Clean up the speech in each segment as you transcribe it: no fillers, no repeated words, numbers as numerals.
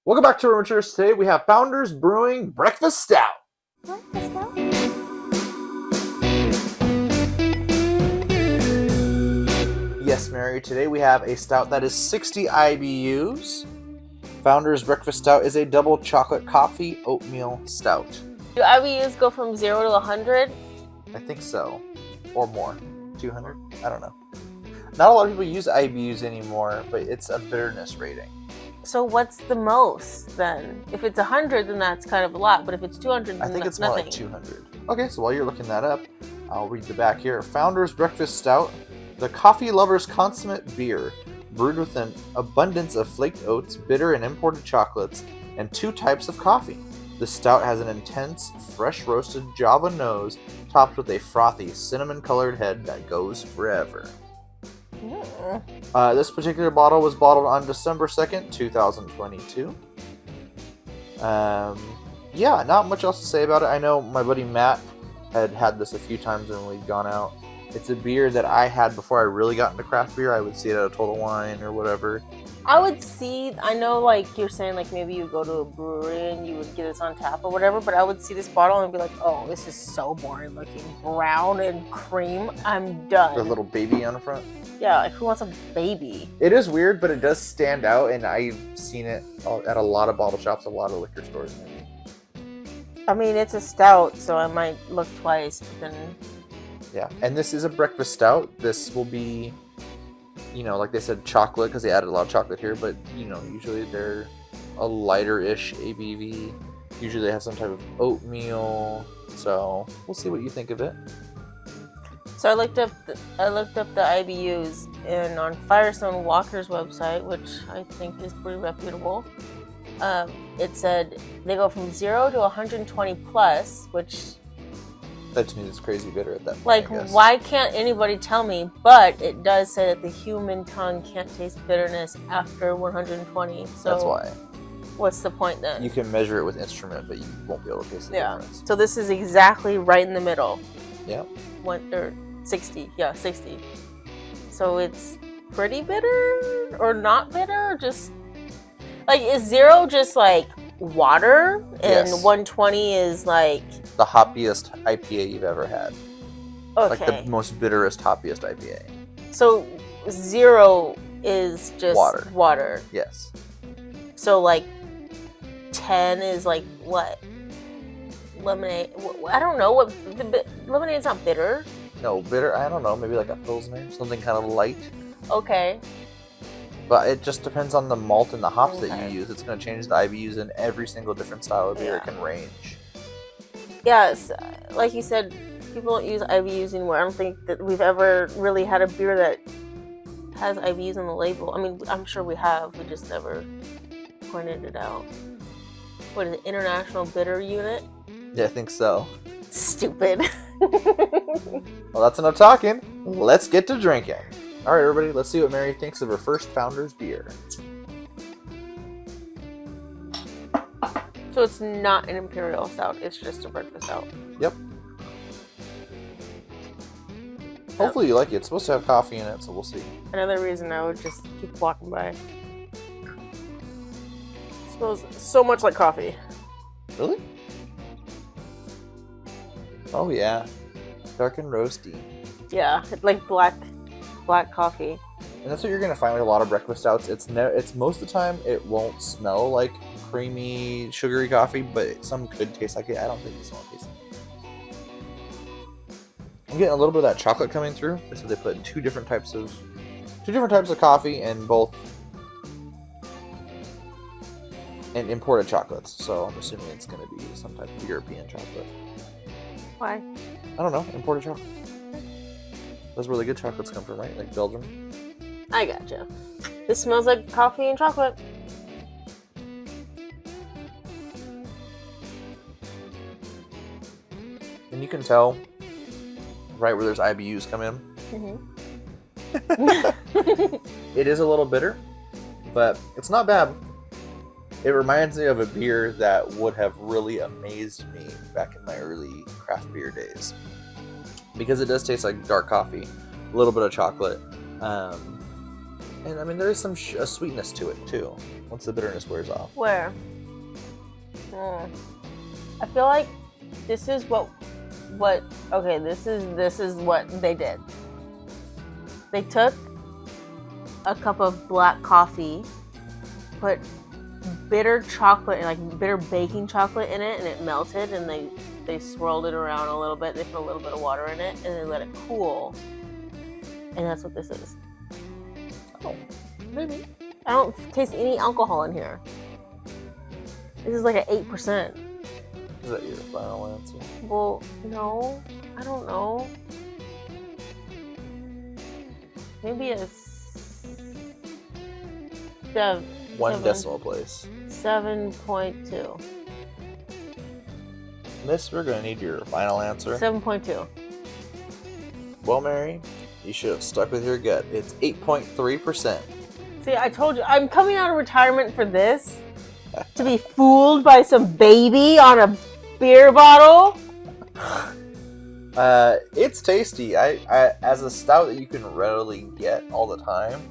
Welcome back to Amateurs. Today we have Founders Brewing Breakfast Stout. Breakfast Stout? Yes, Mary, today we have a stout that is 60 IBUs. Founders Breakfast Stout is a double chocolate coffee oatmeal stout. Do IBUs go from 0 to 100? I think so. Or more. 200? I don't know. Not a lot of people use IBUs anymore, but it's a bitterness rating. So what's the most then? If it's 100, then that's kind of a lot. But if it's 200, then I think that's it's more nothing. like 200. Okay, so while you're looking that up, I'll read the back here. Founders Breakfast Stout, the coffee lover's consummate beer, brewed with an abundance of flaked oats, bitter and imported chocolates, and 2 types of coffee. The stout has an intense, fresh roasted Java nose, topped with a frothy, cinnamon-colored head that goes forever. This particular bottle was bottled on December 2nd, 2022. Yeah, not much else to say about it. I know my buddy Matt had this a few times when we'd gone out. It's a beer that I had before I really got into craft beer. I would see it at a Total Wine or whatever. I know like you're saying like maybe you go to a brewery and you would get this on tap or whatever, but I would see this bottle and be like, oh, this is so boring looking. Brown and cream. I'm done. The little baby on the front. Yeah, like who wants a baby? It is weird, but it does stand out, and I've seen it at a lot of bottle shops, a lot of liquor stores. I mean, it's a stout, so I might look twice, but then... Yeah, and this is a breakfast stout. This will be, like they said, chocolate, because they added a lot of chocolate here, but, usually they're a lighter-ish ABV. Usually they have some type of oatmeal, so we'll see what you think of it. So I looked up the IBUs and on Firestone Walker's website, which I think is pretty reputable. It said they go from 0 to 120 plus, which that to me is crazy bitter at that point. Like, why can't anybody tell me? But it does say that the human tongue can't taste bitterness after 120. So that's why. What's the point then? You can measure it with instrument, but you won't be able to taste the difference. So this is exactly right in the middle. Yeah. 60. Yeah, 60. So it's pretty bitter or not bitter? Or just like, is 0 just like water and 120 is like the hoppiest IPA you've ever had? Okay. Like the most bitterest, hoppiest IPA. So 0 is just water. Yes. So like 10 is like what? Lemonade. I don't know what. Lemonade's not bitter. No, bitter. I don't know. Maybe like a Pilsner, something kind of light. Okay. But it just depends on the malt and the hops that you use. It's going to change the IBUs in every single different style of beer. It can range. Yes, like you said, people don't use IBUs anymore. I don't think that we've ever really had a beer that has IBUs on the label. I mean, I'm sure we have. We just never pointed it out. What is it? International Bitter Unit? Yeah, I think so. Stupid. Well, that's enough talking. Let's get to drinking. All right, everybody, let's see what Mary thinks of her first Founders beer. So it's not an Imperial Stout, it's just a breakfast stout. Yep. Hopefully you like it. It's supposed to have coffee in it, so we'll see. Another reason I would just keep walking by. It smells so much like coffee. Really? Oh yeah. Dark and roasty. Yeah, it's like black coffee. And that's what you're gonna find with a lot of breakfast stouts. It's most of the time it won't smell like creamy, sugary coffee, but some could taste like it. I don't think this one tastes like it. I'm getting a little bit of that chocolate coming through. So they put two different types of coffee and imported chocolates. So I'm assuming it's gonna be some type of European chocolate. Why? I don't know. Imported chocolates. Those really good chocolates come from, right? Like Belgium. I gotcha. This smells like coffee and chocolate. And you can tell right where there's IBUs come in. Mm-hmm. It is a little bitter, but it's not bad. It reminds me of a beer that would have really amazed me back in my early craft beer days. Because it does taste like dark coffee, a little bit of chocolate, And I mean, there is some a sweetness to it too. Once the bitterness wears off. Where? I feel like this is what. Okay, this is what they did. They took a cup of black coffee, put bitter chocolate, like bitter baking chocolate in it, and it melted, and they swirled it around a little bit. They put a little bit of water in it, and they let it cool. And that's what this is. Oh, maybe. I don't taste any alcohol in here. This is like an 8%. Is that your final answer? Well, no, I don't know. Maybe a One decimal place. 7.2. Miss, we're gonna need your final answer. 7.2. Well, Mary, you should have stuck with your gut. It's 8.3%. See, I told you, I'm coming out of retirement for this. To be fooled by some baby on a beer bottle. It's tasty. I as a stout that you can readily get all the time,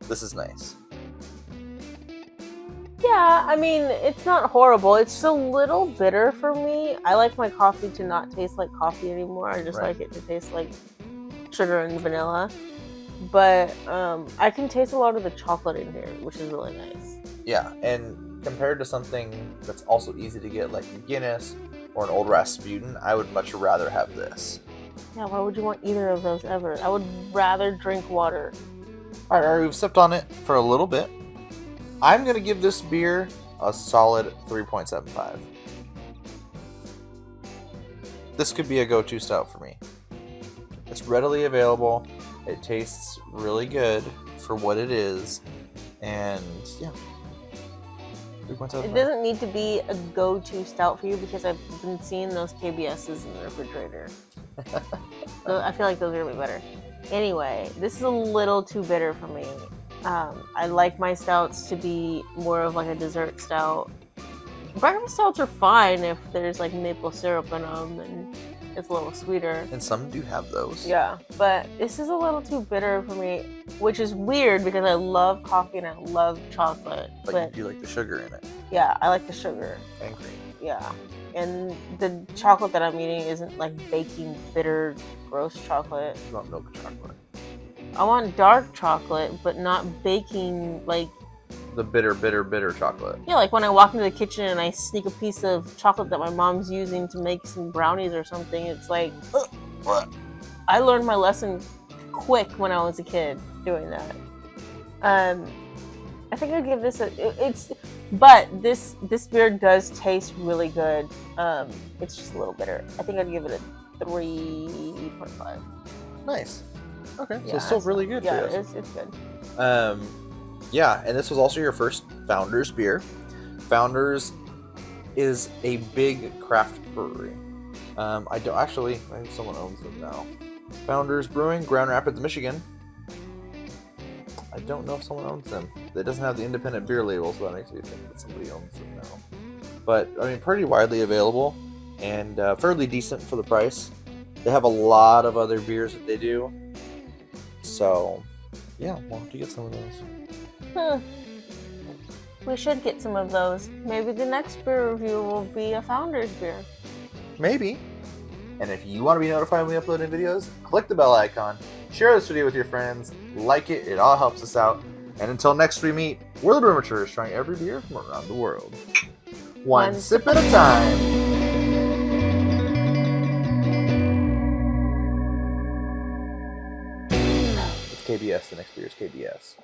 this is nice. Yeah, I mean, it's not horrible. It's just a little bitter for me. I like my coffee to not taste like coffee anymore. I just like it to taste like sugar and vanilla. But I can taste a lot of the chocolate in here, which is really nice. Yeah, and compared to something that's also easy to get like Guinness or an Old Rasputin, I would much rather have this. Yeah, why would you want either of those ever? I would rather drink water. All right, we've sipped on it for a little bit. I'm going to give this beer a solid 3.75. This could be a go-to stout for me. It's readily available. It tastes really good for what it is. And yeah. 3.75. It doesn't need to be a go-to stout for you because I've been seeing those KBSs in the refrigerator. So I feel like those are going to be better. Anyway, this is a little too bitter for me. I like my stouts to be more of like a dessert stout. Breakfast stouts are fine if there's like maple syrup in them and it's a little sweeter. And some do have those. Yeah, but this is a little too bitter for me, which is weird because I love coffee and I love chocolate. But you do like the sugar in it. Yeah, I like the sugar. And cream. Yeah. And the chocolate that I'm eating isn't like baking, bitter, gross chocolate. You want milk chocolate. I want dark chocolate, but not baking like... The bitter chocolate. Yeah, like when I walk into the kitchen and I sneak a piece of chocolate that my mom's using to make some brownies or something, it's like... Ugh. I learned my lesson quick when I was a kid doing that. I think I'd give this but this beer does taste really good. It's just a little bitter. I think I'd give it a 3.5. Nice. Okay, yeah, so it's still really good for you. Yeah, it's good. Yeah, and this was also your first Founders beer. Founders is a big craft brewery. I think someone owns them now. Founders Brewing, Grand Rapids, Michigan. I don't know if someone owns them. It doesn't have the independent beer label, so that makes me think that somebody owns them now. But, I mean, pretty widely available and fairly decent for the price. They have a lot of other beers that they do. So, yeah, why don't you get some of those? We should get some of those. Maybe the next beer review will be a Founders beer. Maybe. And if you want to be notified when we upload new videos, click the bell icon, share this video with your friends, like it all helps us out. And until next we meet, we're the Brewmatures, trying every beer from around the world. One sip at a time. It's KBS, the next beer is KBS.